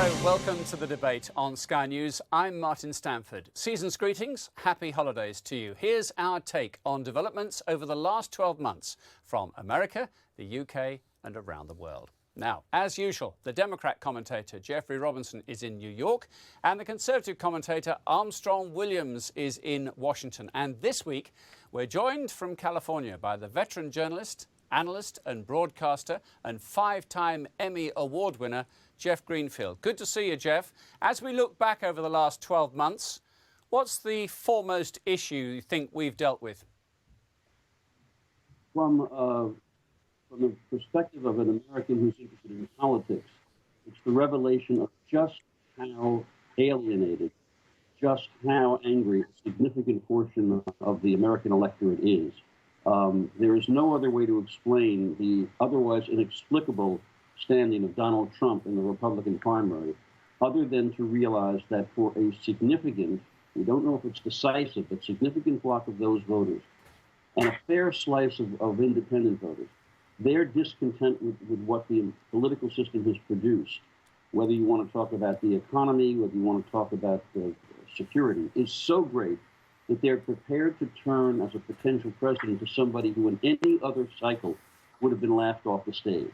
Hello, welcome to the debate on Sky News. I'm Martin Stanford. Season's greetings, happy holidays to you. Here's our take on developments over the last 12 months from America, the UK and around the world. Now, as usual, the Democrat commentator Jeffrey Robinson is in New York and the Conservative commentator Armstrong Williams is in Washington. And this week, we're joined from California by the veteran journalist, analyst and broadcaster and 5-time Emmy Award winner, Jeff Greenfield. Good to see you, Jeff. As we look back over the last 12 months, what's the foremost issue you think we've dealt with? From the perspective of an American who's interested in politics, it's the revelation of just how alienated, just how angry a significant portion of the American electorate is. There is no other way to explain the otherwise inexplicable standing of Donald Trump in the Republican primary, other than to realize that for a significant, we don't know if it's decisive, but significant block of those voters, and a fair slice of independent voters, their discontent with what the political system has produced, whether you want to talk about the economy, whether you want to talk about security, is so great that they're prepared to turn as a potential president to somebody who in any other cycle would have been laughed off the stage.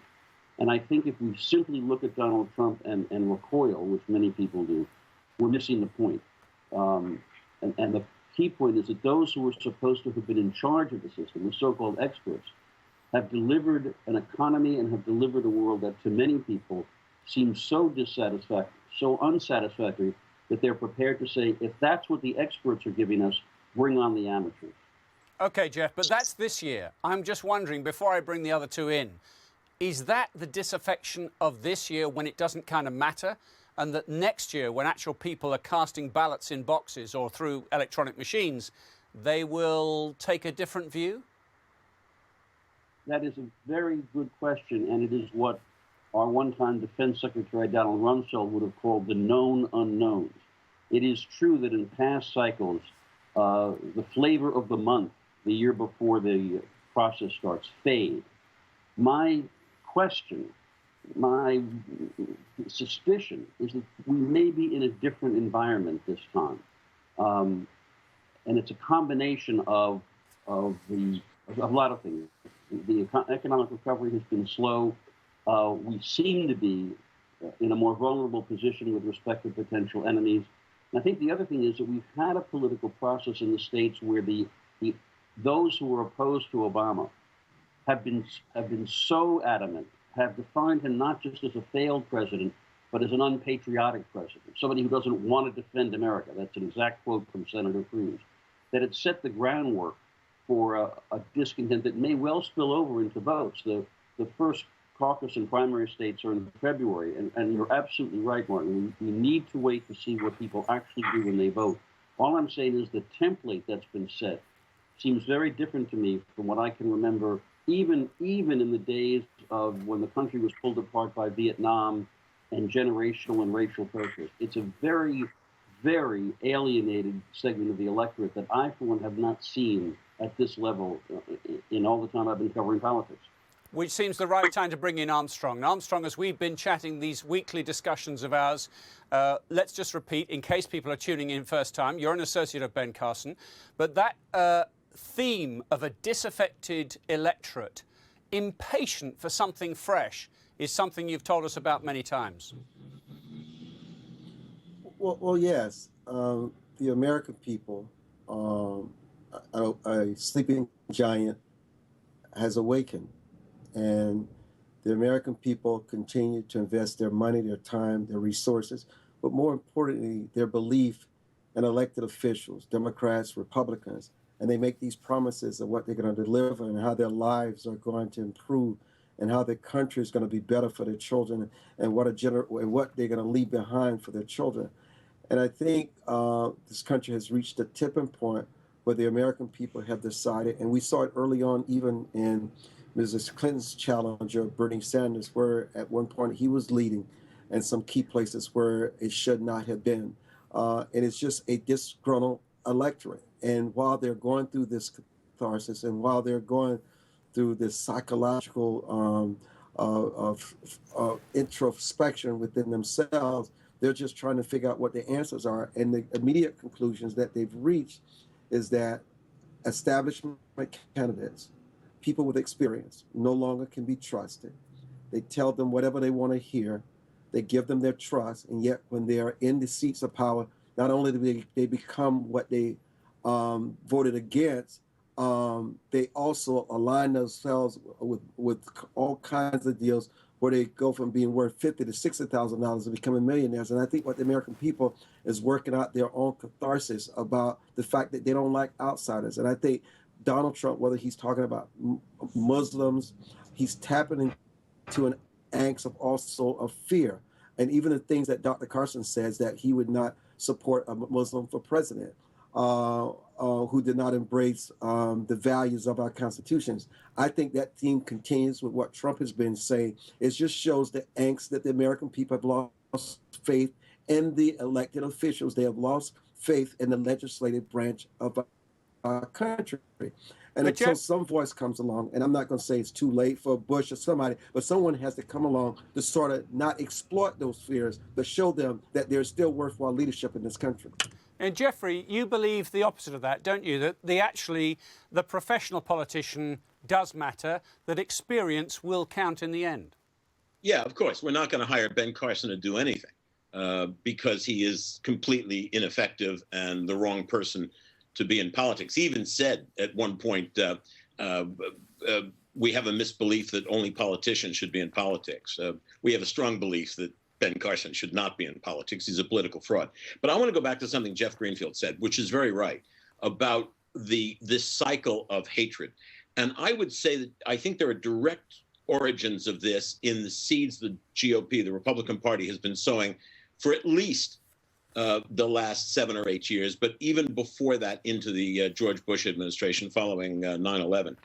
And I think if we simply look at Donald Trump and recoil, which many people do, we're missing the point. And the key point is that those who were supposed to have been in charge of the system, the so-called experts, have delivered an economy and have delivered a world that to many people seems so dissatisfactory, so unsatisfactory, that they're prepared to say, if that's what the experts are giving us, bring on the amateurs. OK, Jeff, but that's this year. I'm just wondering, before I bring the other two in, is that the disaffection of this year when it doesn't kind of matter, and that next year, when actual people are casting ballots in boxes or through electronic machines, they will take a different view? That is a very good question, and it is what our one-time Defense Secretary Donald Rumsfeld would have called the known unknowns. It is true that in past cycles, the flavor of the month, the year before the process starts, fade. My question, my suspicion is that we may be in a different environment this time. And it's a combination of a lot of things. The economic recovery has been slow. We seem to be in a more vulnerable position with respect to potential enemies. And I think the other thing is that we've had a political process in the states where those who are opposed to Obama have been so adamant, have defined him not just as a failed president, but as an unpatriotic president, somebody who doesn't want to defend America. That's an exact quote from Senator Cruz. That it set the groundwork for a discontent that may well spill over into votes. The first caucus and primary states are in February, and you're absolutely right, Martin. We need to wait to see what people actually do when they vote. All I'm saying is the template that's been set seems very different to me from what I can remember, even in the days of when the country was pulled apart by Vietnam and generational and racial protest. It's a very, very alienated segment of the electorate that I, for one, have not seen at this level in all the time I've been covering politics. Which seems the right time to bring in Armstrong. And Armstrong, as we've been chatting these weekly discussions of ours, let's just repeat, in case people are tuning in first time, you're an associate of Ben Carson, but that theme of a disaffected electorate, impatient for something fresh, is something you've told us about many times. Well, yes. The American people, a sleeping giant, has awakened. And the American people continue to invest their money, their time, their resources, but more importantly, their belief in elected officials, Democrats, Republicans, and they make these promises of what they're going to deliver and how their lives are going to improve and how the country is going to be better for their children and what they're going to leave behind for their children. And I think this country has reached a tipping point where the American people have decided, and we saw it early on even in Mrs. Clinton's challenger, Bernie Sanders, where at one point he was leading in some key places where it should not have been. And it's just a disgruntled electorate. And while they're going through this catharsis and while they're going through this psychological introspection within themselves. They're just trying to figure out what the answers are. And the immediate conclusions that they've reached is that establishment candidates, people with experience, no longer can be trusted. They tell them whatever they want to hear. They give them their trust. And yet when they are in the seats of power, not only do they become what they voted against, they also align themselves with all kinds of deals where they go from being worth $50,000 to $60,000 to becoming millionaires. And I think what the American people is working out their own catharsis about the fact that they don't like outsiders. And I think Donald Trump, whether he's talking about Muslims, he's tapping into an angst of also of fear. And even the things that Dr. Carson says, that he would not support a Muslim for president, who did not embrace the values of our constitutions. I think that theme continues with what Trump has been saying. It just shows the angst that the American people have lost faith in the elected officials. They have lost faith in the legislative branch of our country. And but until Jeff, some voice comes along, and I'm not going to say it's too late for Bush or somebody, but someone has to come along to sort of not exploit those fears, but show them that there's still worthwhile leadership in this country. And Jeffrey, you believe the opposite of that, don't you? That the professional politician does matter, that experience will count in the end. Yeah, of course. We're not going to hire Ben Carson to do anything because he is completely ineffective and the wrong person to be in politics. He even said at one point, we have a misbelief that only politicians should be in politics. We have a strong belief that Ben Carson should not be in politics. He's a political fraud. But I want to go back to something Jeff Greenfield said, which is very right, about this cycle of hatred. And I would say that I think there are direct origins of this in the seeds the GOP, the Republican Party, has been sowing for at least the last 7 or 8 years, but even before that into the George Bush administration following 9/11.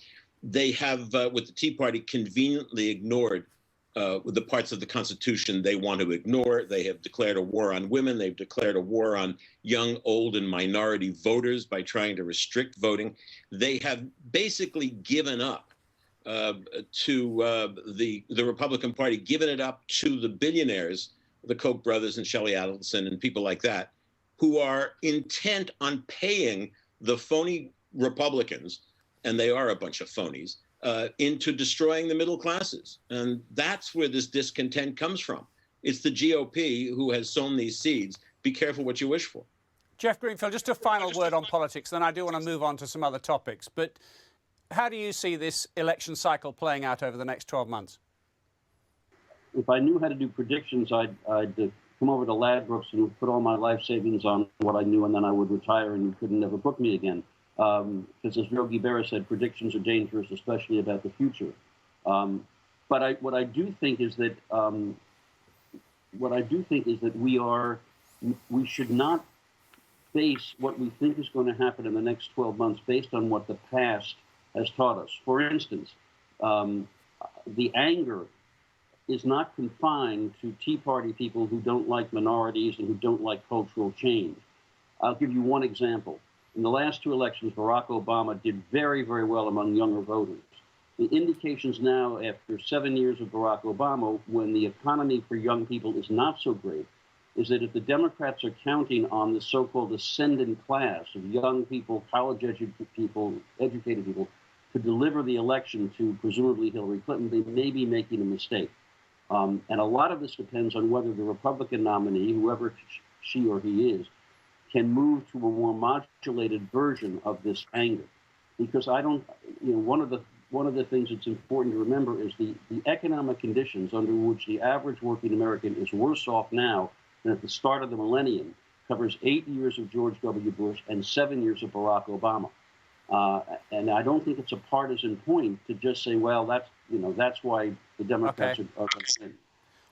They have, with the Tea Party, conveniently ignored the parts of the Constitution they want to ignore. They have declared a war on women. They've declared a war on young, old, and minority voters by trying to restrict voting. They have basically given up to the Republican Party, given it up to the billionaires, the Koch brothers and Shelley Adelson and people like that, who are intent on paying the phony Republicans, and they are a bunch of phonies, into destroying the middle classes. And that's where this discontent comes from. It's the GOP who has sown these seeds. Be careful what you wish for. Jeff Greenfield, just a final word on politics, then I do want to move on to some other topics. But how do you see this election cycle playing out over the next 12 months? If I knew how to do predictions, I'd come over to Ladbrokes and put all my life savings on what I knew, and then I would retire and you couldn't never book me again. Because as Yogi Berra said, predictions are dangerous, especially about the future. But what I do think is that we should not base what we think is going to happen in the next 12 months based on what the past has taught us. For instance, the anger is not confined to Tea Party people who don't like minorities and who don't like cultural change. I'll give you one example. In the last 2 elections, Barack Obama did very, very well among younger voters. The indications now, after 7 years of Barack Obama, when the economy for young people is not so great, is that if the Democrats are counting on the so-called ascendant class of young people, college-educated people, to deliver the election to presumably Hillary Clinton, they may be making a mistake. And a lot of this depends on whether the Republican nominee, whoever she or he is, can move to a more modulated version of this anger. Because one of the things that's important to remember is the economic conditions under which the average working American is worse off now than at the start of the millennium covers 8 years of George W. Bush and 7 years of Barack Obama. And I don't think it's a partisan point to just say, well, that's why the Democrats are going to win.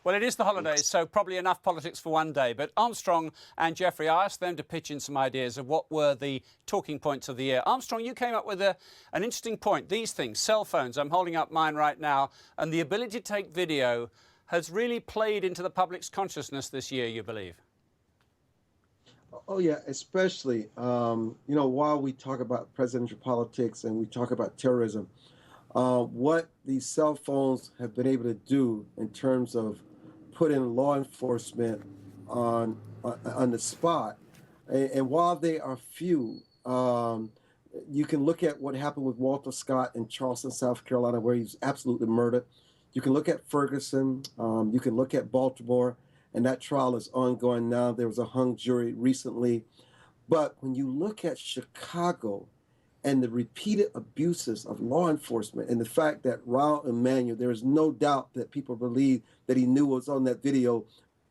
Well, it is the holidays, so probably enough politics for one day. But Armstrong and Jeffrey, I asked them to pitch in some ideas of what were the talking points of the year. Armstrong, you came up with an interesting point. These things, cell phones, I'm holding up mine right now, and the ability to take video has really played into the public's consciousness this year, you believe? Oh, yeah, especially, while we talk about presidential politics and we talk about terrorism, what these cell phones have been able to do in terms of putting law enforcement on the spot. And while they are few, you can look at what happened with Walter Scott in Charleston, South Carolina, where he was absolutely murdered. You can look at Ferguson. You can look at Baltimore, and that trial is ongoing now. There was a hung jury recently. But when you look at Chicago and the repeated abuses of law enforcement and the fact that Raul Emanuel, there is no doubt that people believe that he knew what was on that video,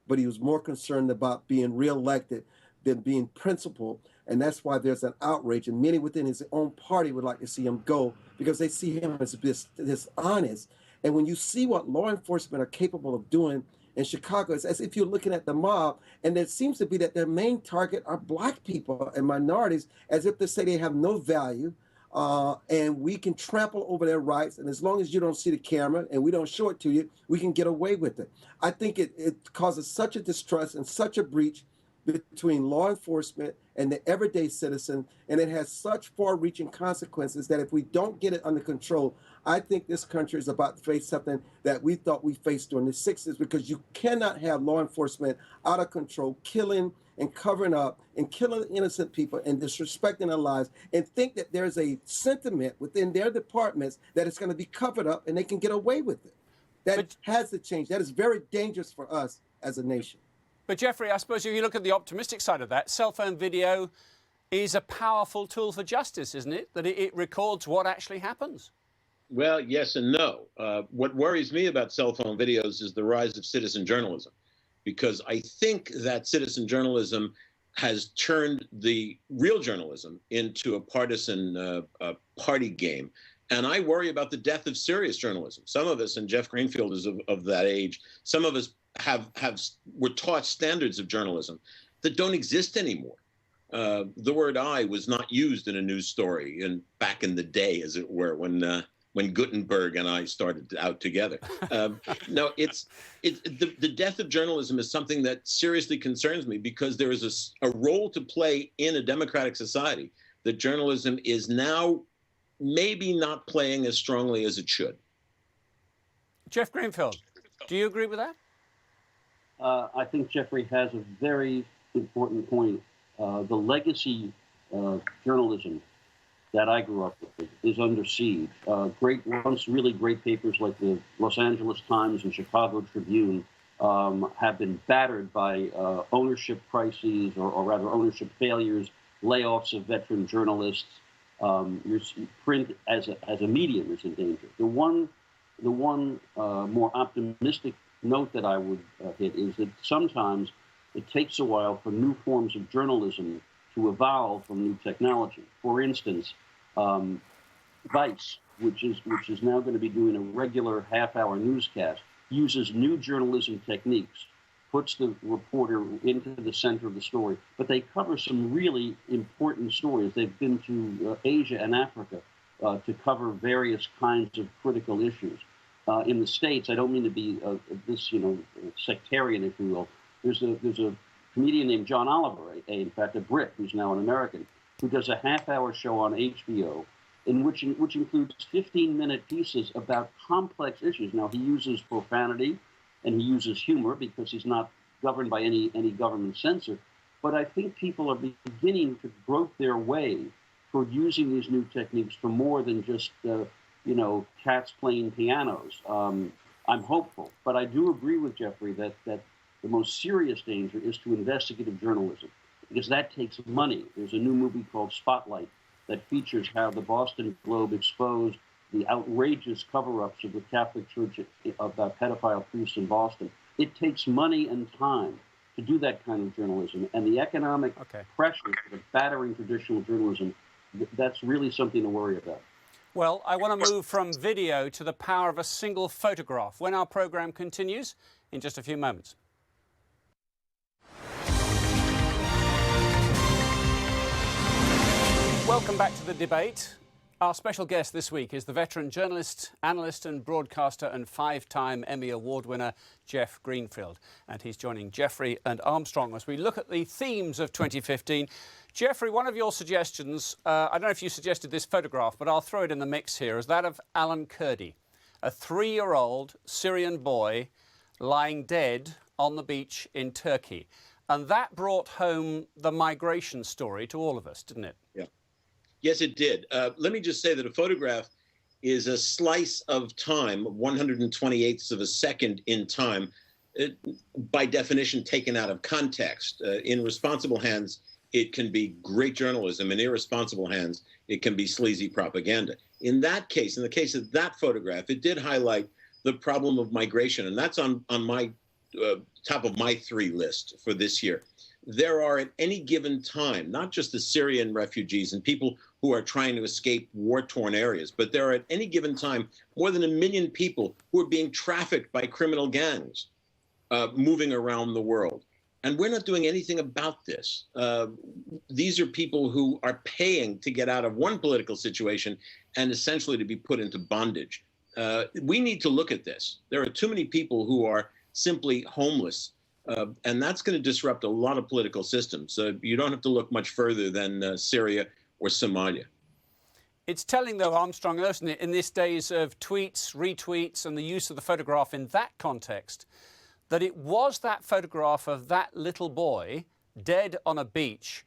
but he was more concerned about being reelected than being principled. And that's why there's an outrage. And many within his own party would like to see him go because they see him as dishonest. And when you see what law enforcement are capable of doing in Chicago, it's as if you're looking at the mob, and it seems to be that their main target are black people and minorities, as if to say they have no value, and we can trample over their rights, and as long as you don't see the camera and we don't show it to you, we can get away with it. I think it causes such a distrust and such a breach between law enforcement and the everyday citizen, and it has such far-reaching consequences that if we don't get it under control, I think this country is about to face something that we thought we faced during the 60s, because you cannot have law enforcement out of control, killing and covering up and killing innocent people and disrespecting their lives, and think that there's a sentiment within their departments that it's going to be covered up and they can get away with it. That has to change. That is very dangerous for us as a nation. But Jeffrey, I suppose if you look at the optimistic side of that, cell phone video is a powerful tool for justice, isn't it? That it records what actually happens. Well, yes and no. What worries me about cell phone videos is the rise of citizen journalism, because I think that citizen journalism has turned the real journalism into a partisan party game. And I worry about the death of serious journalism. Some of us, and Jeff Greenfield is of that age, some of us were taught standards of journalism that don't exist anymore. The word "I" was not used in a news story back in the day, as it were, when Gutenberg and I started out together. No, the death of journalism is something that seriously concerns me, because there is a role to play in a democratic society that journalism is now maybe not playing as strongly as it should. Jeff Greenfield, do you agree with that? I think Jeffrey has a very important point. The legacy journalism that I grew up with is under siege. Once really great papers like the Los Angeles Times and Chicago Tribune have been battered by ownership crises, or rather ownership failures, layoffs of veteran journalists. Your print as a medium is in danger. The one more optimistic note that I would hit is that sometimes it takes a while for new forms of journalism to evolve from new technology. For instance, Vice, which is now going to be doing a regular half-hour newscast, uses new journalism techniques, puts the reporter into the center of the story, but they cover some really important stories. They've been to Asia and Africa to cover various kinds of critical issues. In the States, I don't mean to be sectarian, if you will. There's a comedian named John Oliver, in fact a Brit who's now an American, who does a half-hour show on HBO, which includes 15-minute pieces about complex issues. Now, he uses profanity and he uses humor because he's not governed by any government censor. But I think people are beginning to grope their way toward using these new techniques for more than just cats playing pianos. I'm hopeful, but I do agree with Jeffrey that the most serious danger is to investigative journalism, because that takes money. There's a new movie called Spotlight that features how the Boston Globe exposed the outrageous cover-ups of the Catholic Church about pedophile priests in Boston. It takes money and time to do that kind of journalism, and the economic pressure of battering traditional journalism, that's really something to worry about. Well, I want to move from video to the power of a single photograph when our programme continues in just a few moments. Welcome back to the debate. Our special guest this week is the veteran journalist, analyst and broadcaster and 5-time Emmy Award winner, Jeff Greenfield. And he's joining Jeffrey and Armstrong as we look at the themes of 2015. Jeffrey, one of your suggestions, I don't know if you suggested this photograph, but I'll throw it in the mix here, is that of Alan Kurdi, a 3-year-old Syrian boy lying dead on the beach in Turkey. And that brought home the migration story to all of us, didn't it? Yeah. Yes, it did. Let me just say that a photograph is a slice of time, 128ths of a second in time, by definition taken out of context. In responsible hands, it can be great journalism. In irresponsible hands, it can be sleazy propaganda. In that case, in the case of that photograph, it did highlight the problem of migration, and that's on my top of my 3 list for this year. There are at any given time, not just the Syrian refugees and people who are trying to escape war-torn areas, but there are at any given time more than 1 million people who are being trafficked by criminal gangs moving around the world. And we're not doing anything about this. These are people who are paying to get out of one political situation and essentially to be put into bondage. We need to look at this. There are too many people who are simply homeless. And that's going to disrupt a lot of political systems. So you don't have to look much further than Syria or Somalia. It's telling, though, Armstrong, isn't it, in these days of tweets, retweets and the use of the photograph in that context, that it was that photograph of that little boy dead on a beach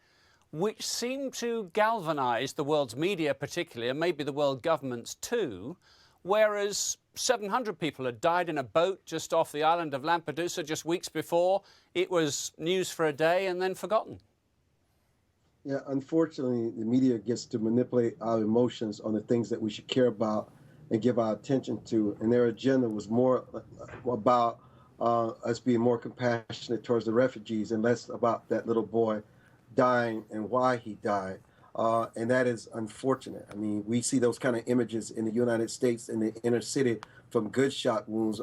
which seemed to galvanise the world's media particularly, and maybe the world governments too, whereas 700 people had died in a boat just off the island of Lampedusa just weeks before. It was news for a day and then forgotten. Yeah, unfortunately, the media gets to manipulate our emotions on the things that we should care about and give our attention to. And their agenda was more about us being more compassionate towards the refugees and less about that little boy dying and why he died. And that is unfortunate. I mean, we see those kind of images in the United States in the inner city from gunshot wounds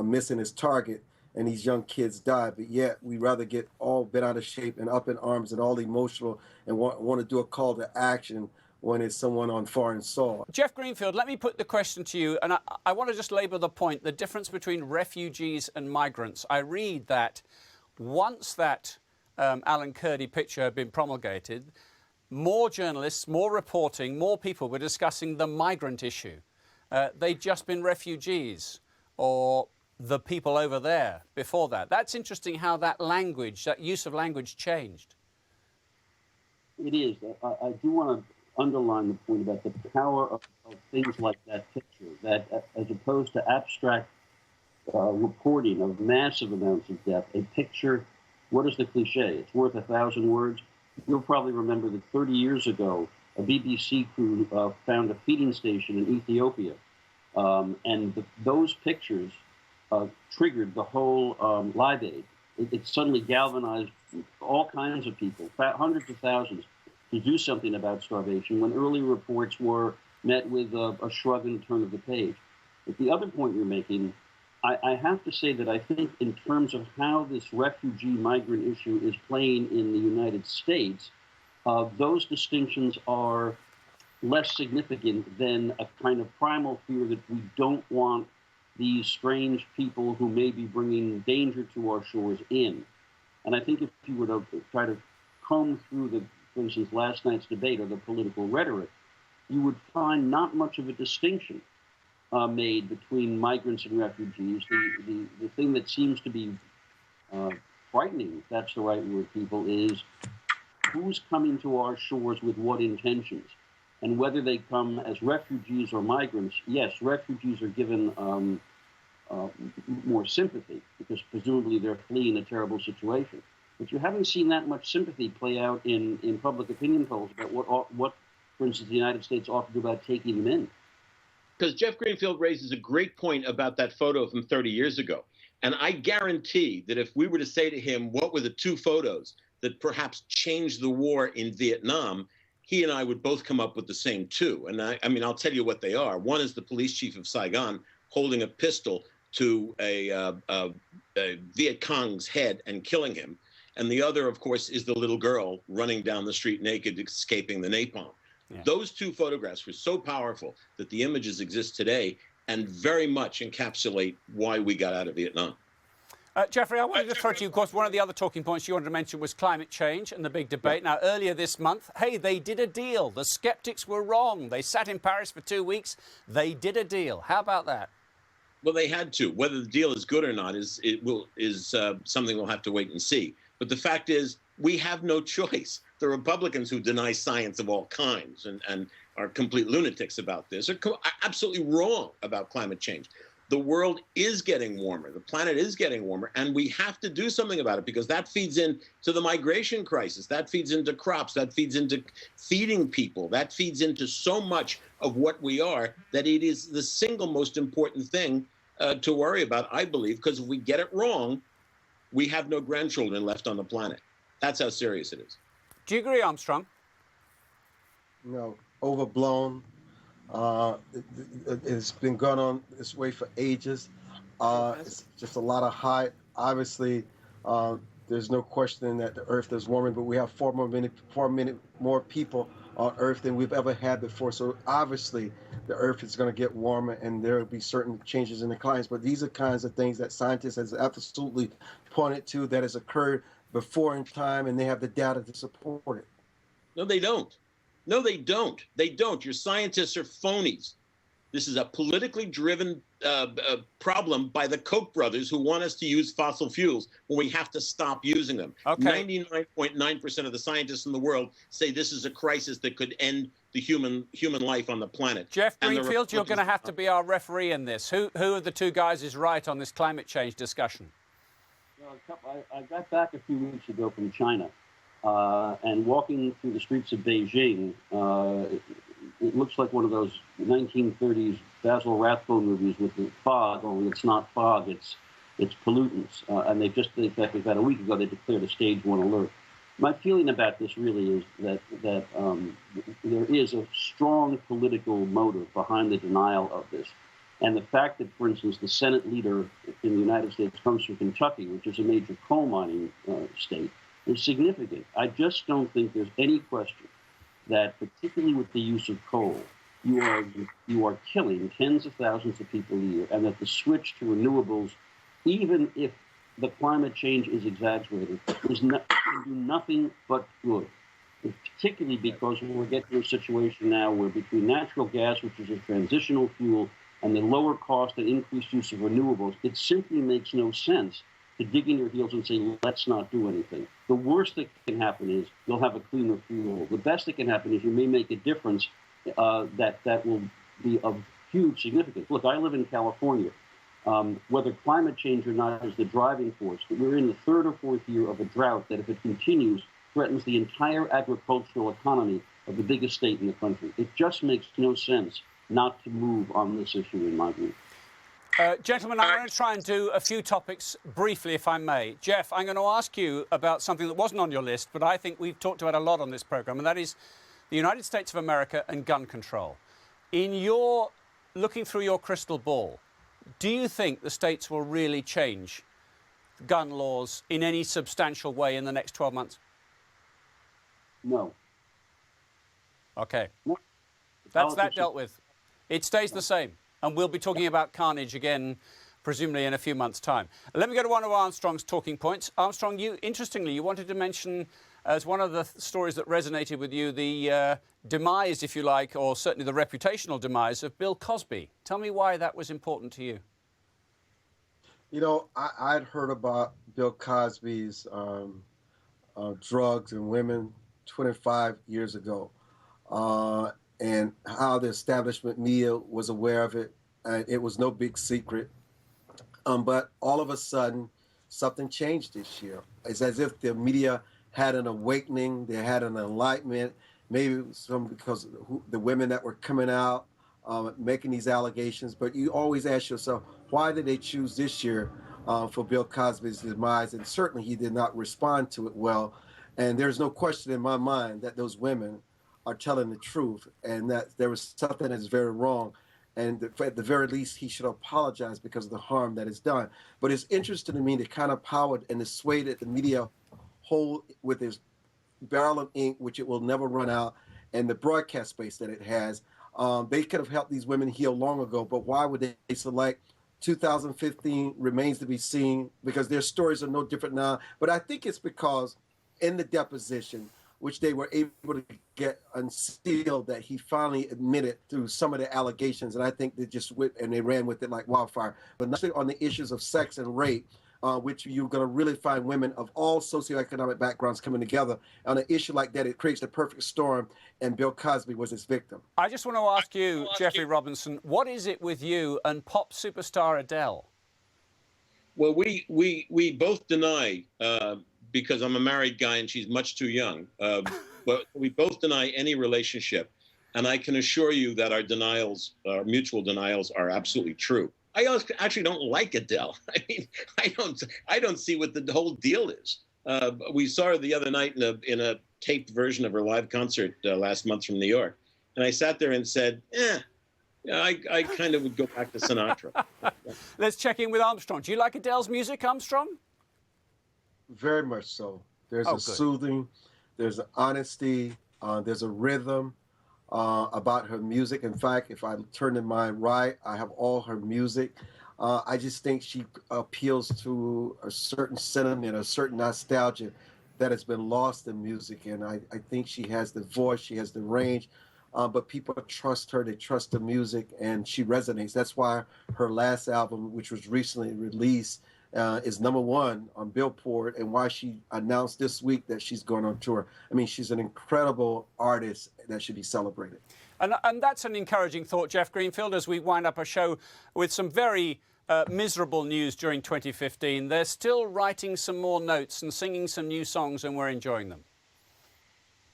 missing his target, and these young kids die. But yet we rather get all bent out of shape and up in arms and all emotional and want to do a call to action when it's someone on foreign soil. Jeff Greenfield, let me put the question to you, and I want to just labour the point, the difference between refugees and migrants. I read that once that Alan Kurdi picture had been promulgated, more journalists, more reporting, more people were discussing the migrant issue. They'd just been refugees or the people over there before that. That's interesting how that language, that use of language changed. It is. I do want to underline the point about the power of things like that picture, that as opposed to abstract reporting of massive amounts of death, a picture, what is the cliche? It's worth 1,000 words. You'll probably remember that 30 years ago, a BBC crew found a feeding station in Ethiopia. And those pictures triggered the whole Live Aid. It suddenly galvanized all kinds of people, hundreds of thousands, to do something about starvation when early reports were met with a shrug and turn of the page. But the other point you're making, I have to say that I think in terms of how this refugee migrant issue is playing in the United States, those distinctions are less significant than a kind of primal fear that we don't want these strange people who may be bringing danger to our shores in. And I think if you were to try to comb through for instance, last night's debate or the political rhetoric, you would find not much of a distinction made between migrants and refugees. The thing that seems to be frightening, if that's the right word, people, is who's coming to our shores with what intentions. And whether they come as refugees or migrants, yes, refugees are given more sympathy because presumably they're fleeing a terrible situation. But you haven't seen that much sympathy play out in public opinion polls about what, for instance, the United States ought to do about taking them in. Because Jeff Greenfield raises a great point about that photo from 30 years ago. And I guarantee that if we were to say to him, what were the 2 photos that perhaps changed the war in Vietnam, he and I would both come up with the same 2. And I mean, I'll tell you what they are. One is the police chief of Saigon holding a pistol to a Viet Cong's head and killing him. And the other, of course, is the little girl running down the street naked, escaping the napalm. Yeah. Those two photographs were so powerful that the images exist today and very much encapsulate why we got out of Vietnam. Jeffrey, I wanted to throw to you, of course, one of the other talking points you wanted to mention was climate change and the big debate. Now, earlier this month, hey, they did a deal. The skeptics were wrong. They sat in Paris for 2 weeks. They did a deal. How about that? Well, they had to. Whether the deal is good or not is something we'll have to wait and see. But the fact is, we have no choice. The Republicans who deny science of all kinds and are complete lunatics about this are absolutely wrong about climate change. The world is getting warmer. The planet is getting warmer, and we have to do something about it because that feeds into the migration crisis. That feeds into crops. That feeds into feeding people. That feeds into so much of what we are that it is the single most important thing to worry about, I believe, because if we get it wrong, we have no grandchildren left on the planet. That's how serious it is. Do you agree, Armstrong? No, overblown. It's been going on this way for ages. It's just a lot of hype. Obviously, there's no question that the Earth is warming, but we have far many more people on Earth than we've ever had before. So obviously, the Earth is going to get warmer, and there will be certain changes in the climates. But these are kinds of things that scientists have absolutely pointed to that has occurred before in time, and they have the data to support it. No, they don't. No, they don't. They don't. Your scientists are phonies. This is a politically driven problem by the Koch brothers who want us to use fossil fuels when we have to stop using them. Okay. 99.9% of the scientists in the world say this is a crisis that could end the human life on the planet. Jeff Greenfield, you're going to have to be our referee in this. Who of the two guys is right on this climate change discussion? Well, I got back a few weeks ago from China. And walking through the streets of Beijing, it looks like one of those 1930s Basil Rathbone movies with the fog, only it's not fog, it's pollutants. And in fact, about a week ago, they declared a stage 1 alert. My feeling about this really is that there is a strong political motive behind the denial of this. And the fact that, for instance, the Senate leader in the United States comes from Kentucky, which is a major coal mining state, is significant. I just don't think there's any question that, particularly with the use of coal, you are killing tens of thousands of people a year, and that the switch to renewables, even if the climate change is exaggerated, can do nothing but good. Particularly because we're getting to a situation now where between natural gas, which is a transitional fuel, and the lower cost and increased use of renewables, it simply makes no sense to dig in your heels and say, let's not do anything. The worst that can happen is you'll have a cleaner fuel. The best that can happen is you may make a difference that will be of huge significance. Look, I live in California. Whether climate change or not is the driving force, we're in the 3rd or 4th year of a drought that, if it continues, threatens the entire agricultural economy of the biggest state in the country. It just makes no sense not to move on this issue, in my view. Gentlemen, I'm going to try and do a few topics briefly, if I may. Jeff, I'm going to ask you about something that wasn't on your list, but I think we've talked about a lot on this programme, and that is the United States of America and gun control. In your looking through your crystal ball, do you think the states will really change gun laws in any substantial way in the next 12 months? No. OK. No. That's that dealt with. It stays the same. And we'll be talking about carnage again, presumably in a few months' time. Let me go to one of Armstrong's talking points. Armstrong, interestingly, you wanted to mention as one of the stories that resonated with you the demise, if you like, or certainly the reputational demise of Bill Cosby. Tell me why that was important to you. You know, I'd heard about Bill Cosby's drugs and women 25 years ago. And how the establishment media was aware of it. It was no big secret. But all of a sudden, something changed this year. It's as if the media had an awakening, they had an enlightenment, maybe it was because of the women that were coming out, making these allegations. But you always ask yourself, why did they choose this year for Bill Cosby's demise? And certainly he did not respond to it well. And there's no question in my mind that those women are telling the truth, and that there was something that's very wrong, and at the very least he should apologize because of the harm that is done. But it's interesting to me the kind of power and the sway that the media hold with this barrel of ink, which it will never run out, and the broadcast space that it has. They could have helped these women heal long ago, but why would they select 2015 remains to be seen, because their stories are no different now. But I think it's because in the deposition, which they were able to get unsealed, that he finally admitted to some of the allegations. And I think they just went and they ran with it like wildfire. But not on the issues of sex and rape, which you're going to really find women of all socioeconomic backgrounds coming together on an issue like that. It creates the perfect storm, and Bill Cosby was his victim. I just want to ask you, Jeffrey Robinson, what is it with you and pop superstar Adele? Well, we both deny, because I'm a married guy and she's much too young, but we both deny any relationship. And I can assure you that our denials, our mutual denials, are absolutely true. I actually don't like Adele. I mean, I don't see what the whole deal is. We saw her the other night in a taped version of her live concert last month from New York. And I sat there and said, I kind of would go back to Sinatra. Let's check in with Armstrong. Do you like Adele's music, Armstrong? Very much so. There's a soothing, there's an honesty, there's a rhythm about her music. In fact, if I turn in my right, I have all her music. I just think she appeals to a certain sentiment, a certain nostalgia that has been lost in music. And I think she has the voice, she has the range, but people trust her, they trust the music, and she resonates. That's why her last album, which was recently released, is #1 on Billboard, and why she announced this week that she's going on tour. I mean, she's an incredible artist that should be celebrated. And that's an encouraging thought, Jeff Greenfield, as we wind up a show with some very miserable news during 2015. They're still writing some more notes and singing some new songs, and we're enjoying them.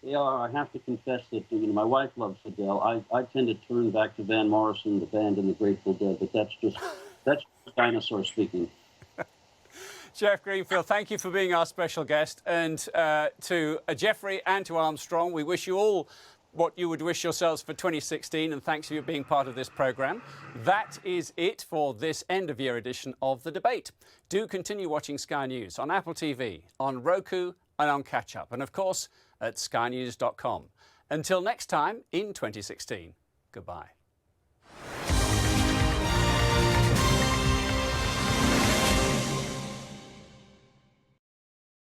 Yeah, I have to confess that my wife loves Adele. I tend to turn back to Van Morrison, the band, and the Grateful Dead, but that's just dinosaur speaking. Jeff Greenfield, thank you for being our special guest. And to Jeffrey and to Armstrong, we wish you all what you would wish yourselves for 2016, and thanks for being part of this programme. That is it for this end-of-year edition of The Debate. Do continue watching Sky News on Apple TV, on Roku and on Catch Up, and of course at skynews.com. Until next time in 2016, goodbye.